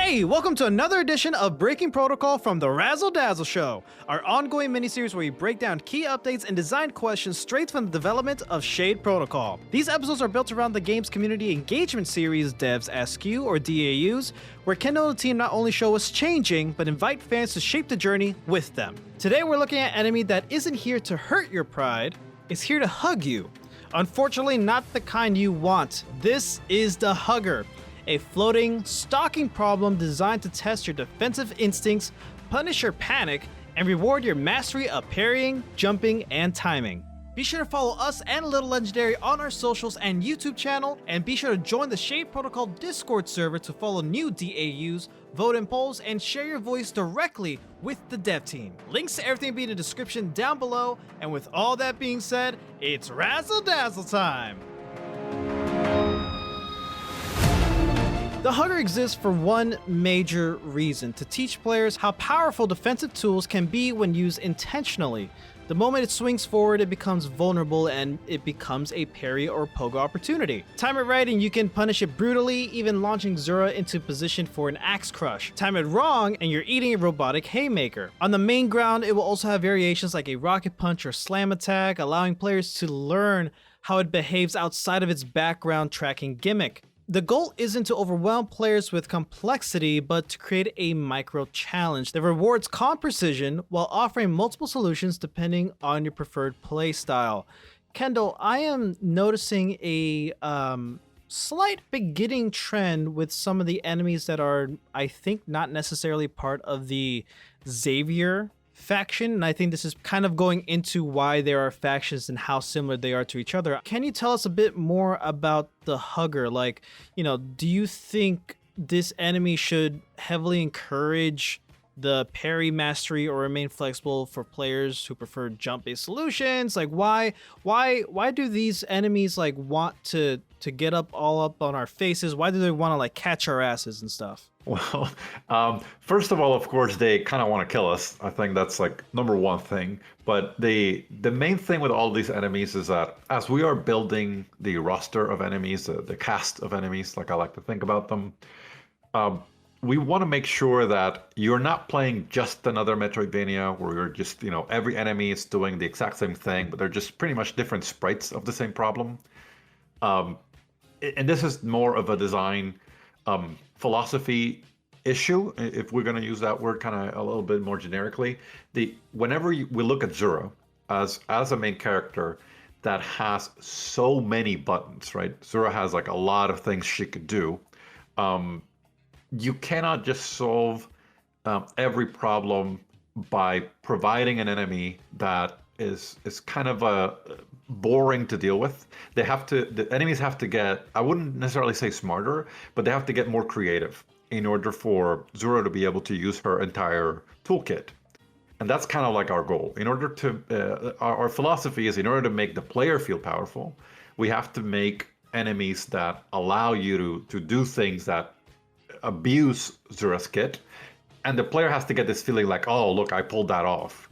Hey, welcome to another edition of Breaking Protocol from the Razzle Dazzle Show, our ongoing miniseries where we break down key updates and design questions straight from the development of Shade Protocol. These episodes are built around the game's community engagement series Devs Ask You, or DAUs, where Kendall and the team not only show us changing, but invite fans to shape the journey with them. Today we're looking at an enemy that isn't here to hurt your pride, it's here to hug you. Unfortunately, not the kind you want. This is the Hugger, a floating, stalking problem designed to test your defensive instincts, punish your panic, and reward your mastery of parrying, jumping, and timing. Be sure to follow us and Little Legendary on our socials and YouTube channel, and be sure to join the Shade Protocol Discord server to follow new DAUs, vote in polls, and share your voice directly with the dev team. Links to everything will be in the description down below, and with all that being said, it's Razzle Dazzle time! The Hugger exists for one major reason: to teach players how powerful defensive tools can be when used intentionally. The moment it swings forward, it becomes vulnerable and it becomes a parry or pogo opportunity. Time it right and you can punish it brutally, even launching Zura into position for an axe crush. Time it wrong and you're eating a robotic haymaker. On the main ground, it will also have variations like a rocket punch or slam attack, allowing players to learn how it behaves outside of its background tracking gimmick. The goal isn't to overwhelm players with complexity, but to create a micro challenge that rewards calm precision while offering multiple solutions depending on your preferred play style. Kendall, I am noticing a slight beginning trend with some of the enemies that are, I think, not necessarily part of the Xavier faction, and I think this is kind of going into why there are factions and how similar they are to each other. Can you tell us a bit more about the Hugger? Like, do you think this enemy should heavily encourage the parry mastery or remain flexible for players who prefer jump-based solutions? Like, why do these enemies like want to get all up on our faces? Why do they want to like catch our asses and stuff? Well, first of all, of course, they kind of want to kill us. I think that's like number one thing. But the main thing with all these enemies is that as we are building the roster of enemies, the cast of enemies, like I like to think about them, we want to make sure that you're not playing just another Metroidvania where you're just, every enemy is doing the exact same thing, but they're just pretty much different sprites of the same problem. And this is more of a design philosophy issue, if we're going to use that word kind of a little bit more generically. Whenever we look at Zura as a main character that has so many buttons, right? Zura has like a lot of things she could do. You cannot just solve every problem by providing an enemy that is kind of boring to deal with. The enemies have to get, I wouldn't necessarily say smarter, but they have to get more creative in order for Zura to be able to use her entire toolkit. And that's kind of like our goal. In order to, our philosophy is, in order to make the player feel powerful, we have to make enemies that allow you to do things that abuse Zura's kit. And the player has to get this feeling like, oh, look, I pulled that off.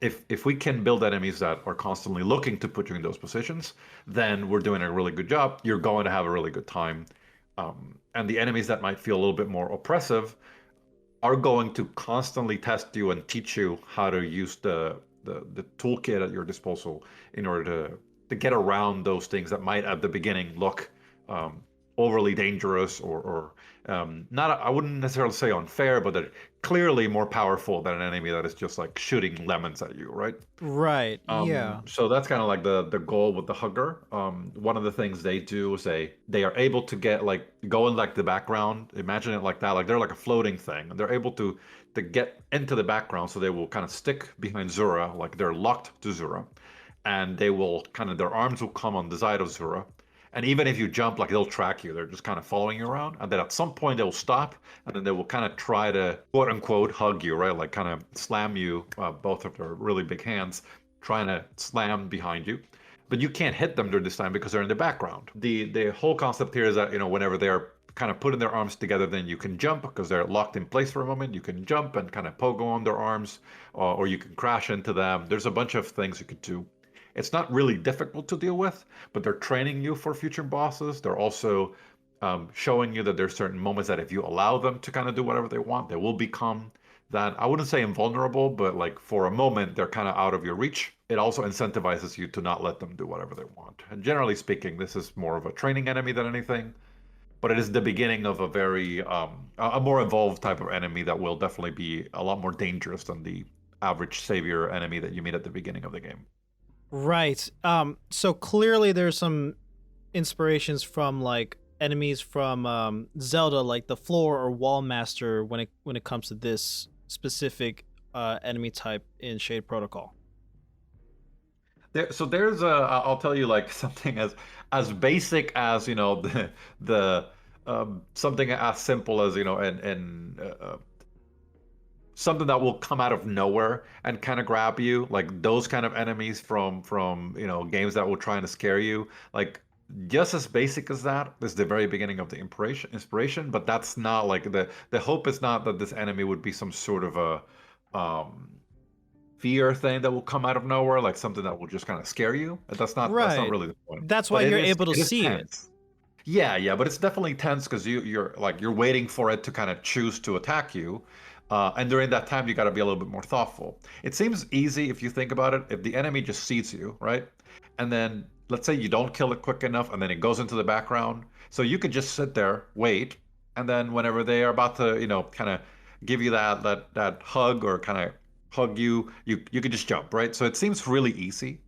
If we can build enemies that are constantly looking to put you in those positions, then we're doing a really good job. You're going to have a really good time. And the enemies that might feel a little bit more oppressive are going to constantly test you and teach you how to use the toolkit at your disposal in order to get around those things that might at the beginning look overly dangerous or not, I wouldn't necessarily say unfair, but they're clearly more powerful than an enemy that is just like shooting lemons at you, right? Right, yeah. So that's kind of like the goal with the Hugger. One of the things they do is they are able to get like, go in like the background, imagine it like that, like they're like a floating thing. And they're able to get into the background, so they will kind of stick behind Zura, like they're locked to Zura. And they will their arms will come on the side of Zura. And even if you jump, like they'll track you. They're just kind of following you around. And then at some point they'll stop, and then they will kind of try to, quote unquote, hug you, right? Like kind of slam you, both of their really big hands, trying to slam behind you. But you can't hit them during this time because they're in the background. The whole concept here is that, whenever they're kind of putting their arms together, then you can jump because they're locked in place for a moment. You can jump and kind of pogo on their arms, or you can crash into them. There's a bunch of things you could do. It's not really difficult to deal with, but they're training you for future bosses. They're also showing you that there's certain moments that if you allow them to kind of do whatever they want, they will become that, I wouldn't say invulnerable, but like for a moment, they're kind of out of your reach. It also incentivizes you to not let them do whatever they want. And generally speaking, this is more of a training enemy than anything, but it is the beginning of a very a more evolved type of enemy that will definitely be a lot more dangerous than the average savior enemy that you meet at the beginning of the game. Right. So clearly there's some inspirations from like enemies from Zelda, like the floor or wall master when it comes to this specific enemy type in Shade Protocol. So there's a, I'll tell you like something as basic as, the something as simple as, and something that will come out of nowhere and kind of grab you, like those kind of enemies from games that will try to scare you, like just as basic as that is the very beginning of the inspiration. But that's not like the hope is not that this enemy would be some sort of a fear thing that will come out of nowhere, like something that will just kind of scare you. That's not Right. really the point. That's why But you're able to it is see it. tense. Yeah, but it's definitely tense because you're waiting for it to kind of choose to attack you, and during that time you got to be a little bit more thoughtful. It seems easy if you think about it. If the enemy just sees you, right, and then let's say you don't kill it quick enough, and then it goes into the background, so you could just sit there, wait, and then whenever they are about to, kind of give you that hug or kind of hug you, you could just jump, right? So it seems really easy.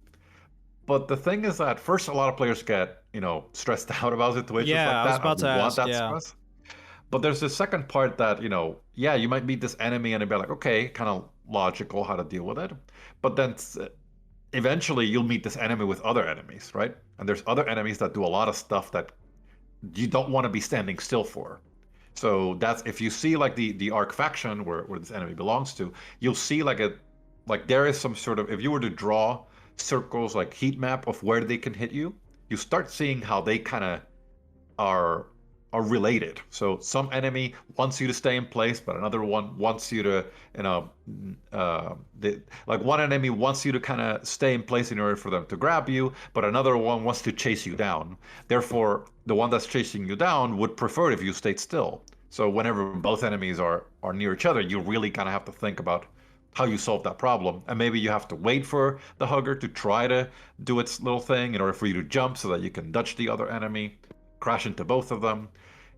But the thing is that first, a lot of players get, stressed out about situations Yeah, like I was that about and to want ask. that Yeah. stress. But there's the second part that, yeah, you might meet this enemy and it'd be like, okay, kind of logical how to deal with it. But then eventually you'll meet this enemy with other enemies, right? And there's other enemies that do a lot of stuff that you don't want to be standing still for. So that's if you see like the Arc faction where this enemy belongs to, you'll see like there is some sort of, if you were to draw circles like heat map of where they can hit you, you start seeing how they kind of are are related. So some enemy wants you to stay in place, but another one wants you to, like one enemy wants you to kind of stay in place in order for them to grab you, but another one wants to chase you down. Therefore, the one that's chasing you down would prefer if you stayed still. So whenever both enemies are near each other, you really kind of have to think about how you solve that problem. And maybe you have to wait for the hugger to try to do its little thing in order for you to jump so that you can dodge the other enemy, crash into both of them.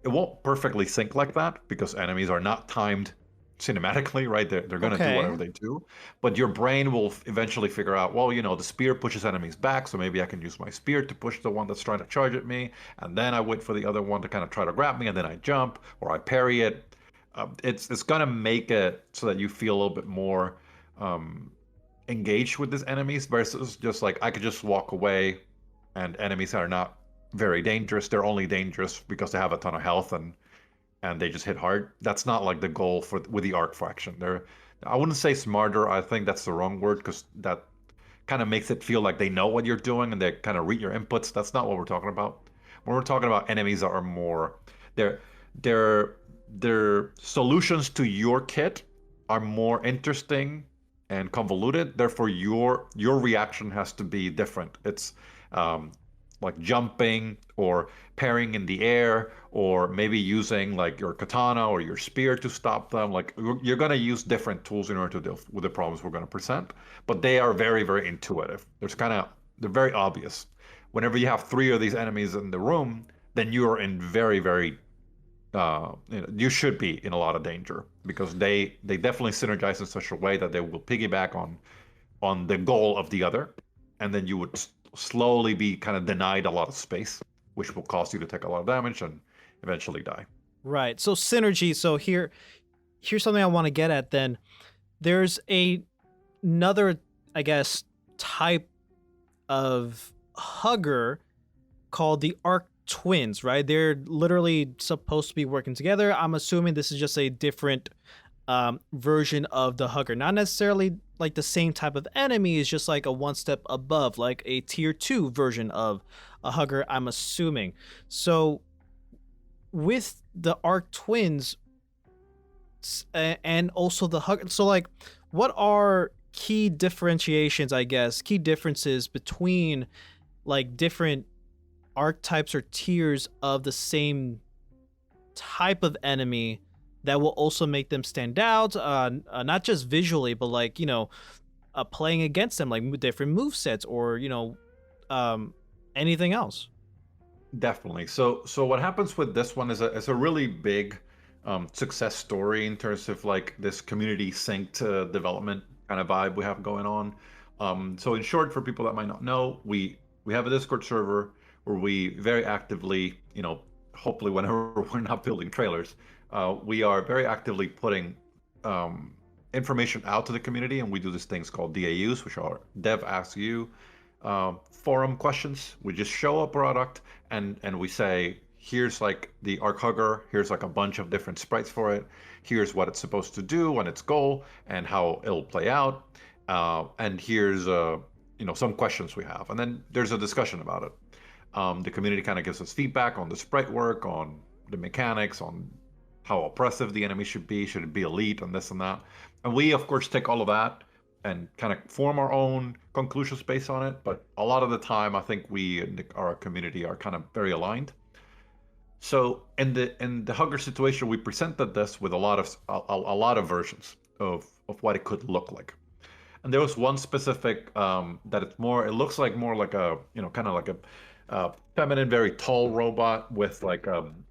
It won't perfectly sync like that because enemies are not timed cinematically, right? They're going to do Okay. whatever they do. But your brain will eventually figure out, well, the spear pushes enemies back, so maybe I can use my spear to push the one that's trying to charge at me. And then I wait for the other one to kind of try to grab me, and then I jump or I parry it. It's going to make it so that you feel a little bit more engaged with these enemies versus just like I could just walk away and enemies are not very dangerous. They're only dangerous because they have a ton of health and they just hit hard. That's not like the goal for with the Arc faction. I wouldn't say smarter. I think that's the wrong word because that kind of makes it feel like they know what you're doing and they kind of read your inputs. That's not what we're talking about. When we're talking about enemies that are more, their their solutions to your kit are more interesting and convoluted. Therefore, your reaction has to be different. It's um, like jumping or parrying in the air, or maybe using like your katana or your spear to stop them. Like you're going to use different tools in order to deal with the problems we're going to present, but they are very, very intuitive. They're very obvious. Whenever you have three of these enemies in the room, then you are in very, very you should be in a lot of danger because they definitely synergize in such a way that they will piggyback on the goal of the other, and then you would slowly be kind of denied a lot of space, which will cause you to take a lot of damage and eventually die. Right. So synergy. So here's something I want to get at then. There's another, I guess, type of hugger called the Arc Twins, right? They're literally supposed to be working together. I'm assuming this is just a different version of the hugger. Not necessarily like the same type of enemy, is just like a one step above, like a tier 2 version of a hugger, I'm assuming. So with the Arc Twins and also the hugger, so like what are key differentiations, I guess, key differences between like different archetypes or tiers of the same type of enemy that will also make them stand out, not just visually, but like, playing against them, like different move sets or, anything else. Definitely. So what happens with this one is a really big success story in terms of like this community synced development kind of vibe we have going on. So in short, for people that might not know, we have a Discord server where we very actively, hopefully whenever we're not building trailers, we are very actively putting information out to the community, and we do these things called DAUs, which are Dev Ask You forum questions. We just show a product and we say, here's like the Arc Hugger, here's like a bunch of different sprites for it, here's what it's supposed to do and its goal and how it'll play out, and here's some questions we have, and then there's a discussion about it. The community kind of gives us feedback on the sprite work, on the mechanics, on how oppressive the enemy should it be elite, and this and that. And we, of course, take all of that and kind of form our own conclusions based on it. But a lot of the time, I think we and our community are kind of very aligned. So in the Hugger situation, we presented this with a lot of versions of what it could look like. And there was one specific that it looks like more like a kind of like a feminine, very tall robot with like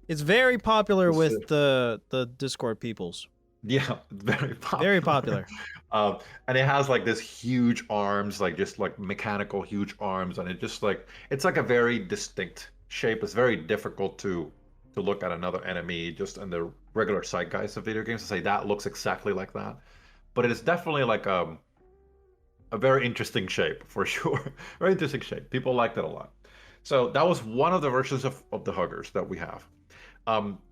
It's very popular with the Discord peoples. Yeah, very popular. Very popular. And it has like this huge arms, like just like mechanical huge arms, and it's like a very distinct shape. It's very difficult to look at another enemy just in the regular zeitgeist of video games to say that looks exactly like that. But it is definitely like a very interesting shape for sure. Very interesting shape. People liked it a lot. So that was one of the versions of the Huggers that we have.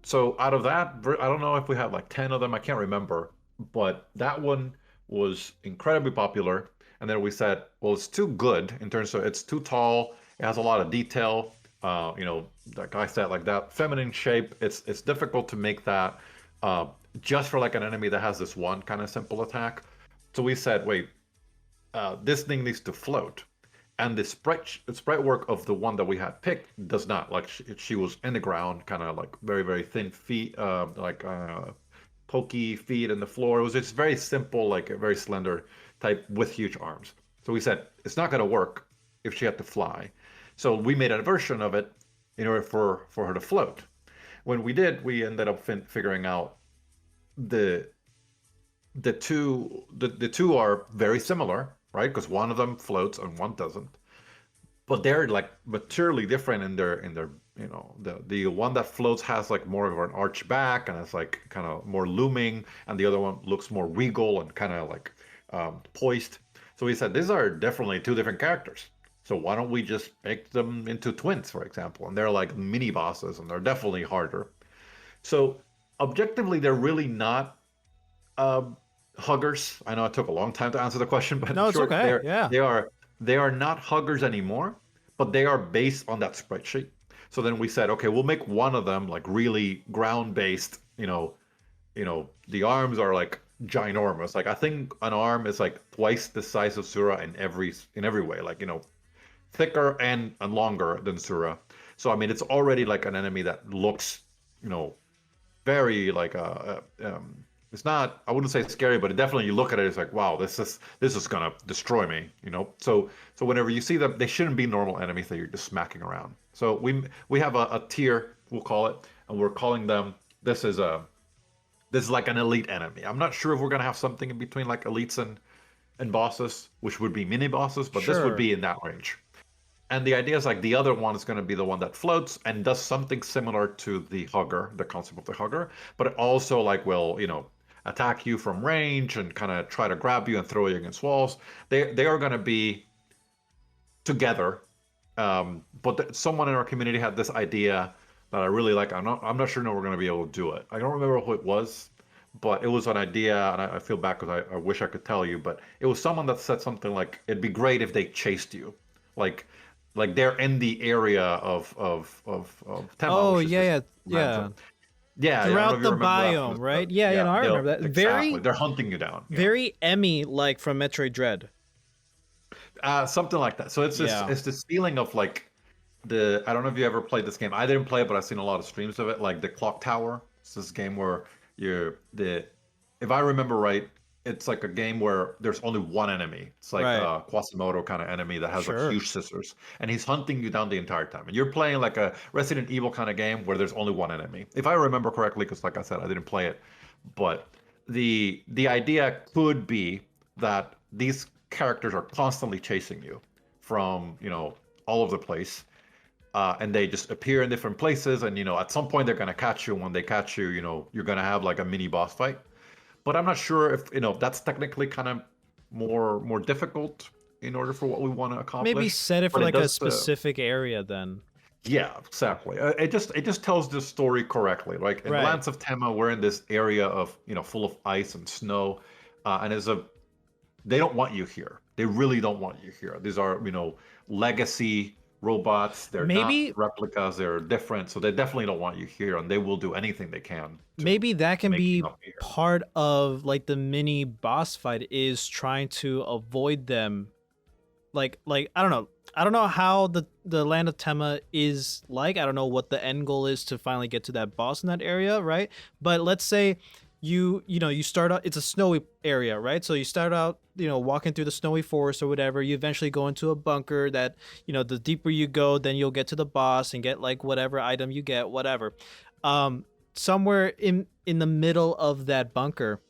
So out of that, I don't know if we had like 10 of them, I can't remember, but that one was incredibly popular. And then we said, well, it's too good in terms of it's too tall, it has a lot of detail, like I said, like that feminine shape, it's difficult to make that just for like an enemy that has this one kind of simple attack. So we said, wait, this thing needs to float. And the sprite work of the one that we had picked does not. Like she was in the ground, kind of like very, very thin feet, pokey feet in the floor. It was just very simple, like a very slender type with huge arms. So we said, it's not going to work if she had to fly. So we made a version of it in order for her to float. When we did, we ended up figuring out the two are very similar, right? Because one of them floats and one doesn't. But they're like materially different in their the one that floats has like more of an arch back and it's like kind of more looming, and the other one looks more regal and kind of like poised. So we said these are definitely two different characters. So why don't we just make them into twins, for example? And they're like mini bosses and they're definitely harder. So objectively, they're really not huggers. I know it took a long time to answer the question, but no, it's short, okay. Yeah, they are not huggers anymore, but they are based on that spreadsheet. So then we said, okay, we'll make one of them like really ground based. The arms are like ginormous. Like I think an arm is like twice the size of Sura in every way. Like thicker and longer than Sura. So I mean, it's already like an enemy that looks very like it's not, I wouldn't say scary, but definitely you look at it, it's like, wow, this is gonna destroy me, So whenever you see them, they shouldn't be normal enemies that you're just smacking around. So we have a tier, we'll call it, and we're calling them, this is like an elite enemy. I'm not sure if we're gonna have something in between like elites and bosses, which would be mini bosses, but This would be in that range. And the idea is like the other one is going to be the one that floats and does something similar to the hugger, the concept of the hugger, but it also like will, attack you from range and kind of try to grab you and throw you against walls. They are going to be together. But someone in our community had this idea that I really like. I'm not sure we're going to be able to do it. I don't remember who it was, but it was an idea, and I feel bad because I wish I could tell you, but it was someone that said something like, it'd be great if they chased you. Like they're in the area of Tema. Oh, yeah. Throughout the biome, right? Yeah, no, I remember that. Exactly. They're hunting you down. Very Emmy like from Metroid Dread. Something like that. So it's this feeling of like I don't know if you ever played this game. I didn't play it, but I've seen a lot of streams of it. Like the Clock Tower. It's this game where if I remember right, it's like a game where there's only one enemy. It's like Right. a Quasimodo kind of enemy that has like Sure. huge scissors, and he's hunting you down the entire time. And you're playing like a Resident Evil kind of game where there's only one enemy. If I remember correctly, because like I said, I didn't play it, but the idea could be that these characters are constantly chasing you from all over the place, and they just appear in different places, and at some point they're gonna catch you. When they catch you, you're gonna have like a mini boss fight. But I'm not sure if that's technically kind of more difficult in order for what we want to accomplish. Maybe set it for But like a does, specific area then. yeah, exactly. It just tells the story correctly. Like in Right. Lands of Tema, we're in this area of full of ice and snow, and they don't want you here. They really don't want you here. These are legacy robots. They're Maybe not replicas. They're different, so they definitely don't want you here, and they will do anything they can. maybe that can make you be not be here. part of like the mini boss fight is trying to avoid them. Like I don't know how the land of Tema is like. I don't know what the end goal is to finally get to that boss in that area, right? But let's say you start out, it's a snowy area, right? So you start out walking through the snowy forest or whatever. You eventually go into a bunker that the deeper you go, then you'll get to the boss and get like whatever item you get, whatever. Somewhere in the middle of that bunker,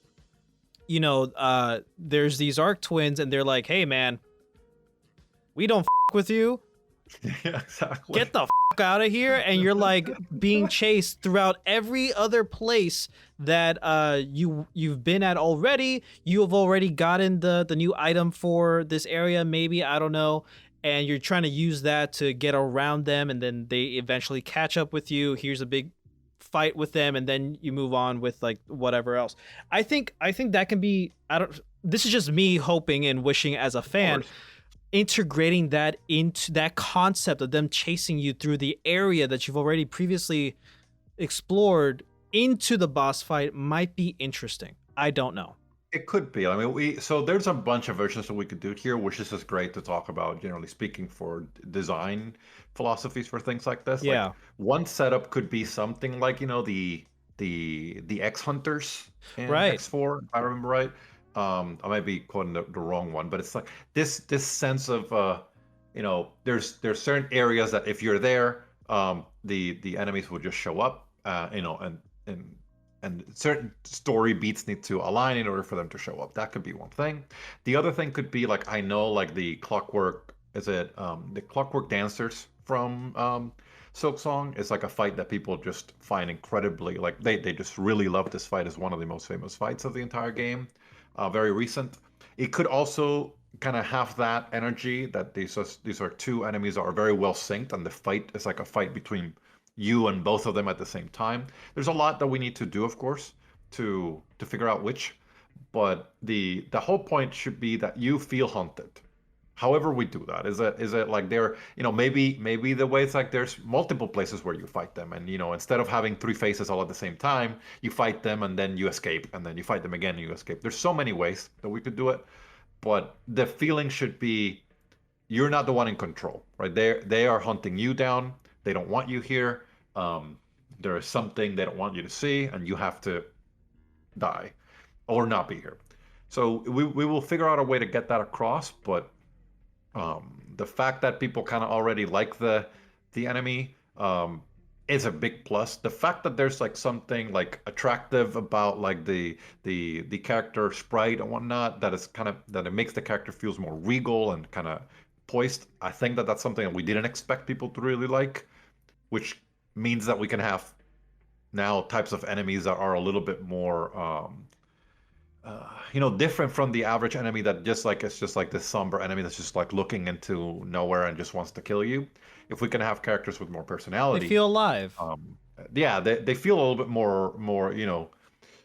there's these Arc Twins, and they're like, hey man, we don't with you, Yeah, exactly. get the out of here. And you're like being chased throughout every other place that you've been at already. You have already gotten the new item for this area, maybe, I don't know, and you're trying to use that to get around them, and then they eventually catch up with you. Here's a big fight with them, and then you move on with like whatever else. I think that can be, this is just me hoping and wishing as a fan, integrating that into that concept of them chasing you through the area that you've already previously explored into the boss fight might be interesting. I don't know. It could be. I mean, so there's a bunch of versions that we could do here, which is just great to talk about, generally speaking, for design philosophies for things like this. Yeah. Like one setup could be something like, the X Hunters in Right. X4, if I remember right. I might be quoting the wrong one, but it's like this sense of there's certain areas that if you're there, the enemies will just show up, and certain story beats need to align in order for them to show up. That could be one thing. The other thing could be like, I know, like the Clockwork Dancers from Silk Song is like a fight that people just find incredibly, like they just really love this fight. As one of the most famous fights of the entire game. Very recent. It could also kind of have that energy that these are two enemies that are very well synced, and the fight is like a fight between you and both of them at the same time. There's a lot that we need to do, of course, to figure out which, but the whole point should be that you feel hunted. However we do that, is it like there, maybe the way it's like there's multiple places where you fight them, and instead of having three faces all at the same time, you fight them and then you escape, and then you fight them again and you escape. There's so many ways that we could do it, but the feeling should be you're not the one in control, right? They are hunting you down. They don't want you here. There is something they don't want you to see, and you have to die or not be here. So we will figure out a way to get that across, but the fact that people kind of already like the enemy is a big plus. The fact that there's like something like attractive about like the character sprite and whatnot, that it makes the character feels more regal and kind of poised. I think that that's something that we didn't expect people to really like, which means that we can have now types of enemies that are a little bit more different from the average enemy that it's just like this somber enemy that's just like looking into nowhere and just wants to kill you. If we can have characters with more personality, They feel alive. yeah, they feel a little bit more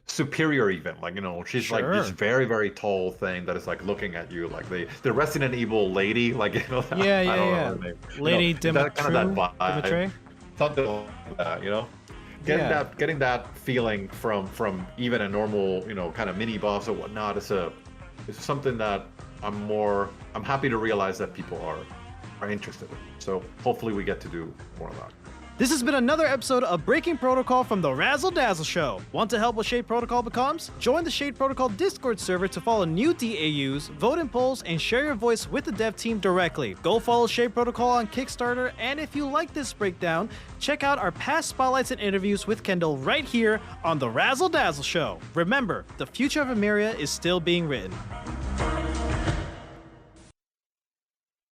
superior even. Like, she's like this very, very tall thing that is like looking at you like the Resident Evil lady, like, Yeah. I don't know her name. Lady that kind of that vibe. Dimitri? Something like that, Getting that feeling from even a normal, kind of mini boss or whatnot is something that I'm happy to realize that people are interested in. So hopefully we get to do more of that. This has been another episode of Breaking Protocol from the Razzle Dazzle Show. Want to help what Shade Protocol becomes? Join the Shade Protocol Discord server to follow new DAUs, vote in polls, and share your voice with the dev team directly. Go follow Shade Protocol on Kickstarter, and if you like this breakdown, check out our past spotlights and interviews with Kendall right here on the Razzle Dazzle Show. Remember, the future of Emeria is still being written.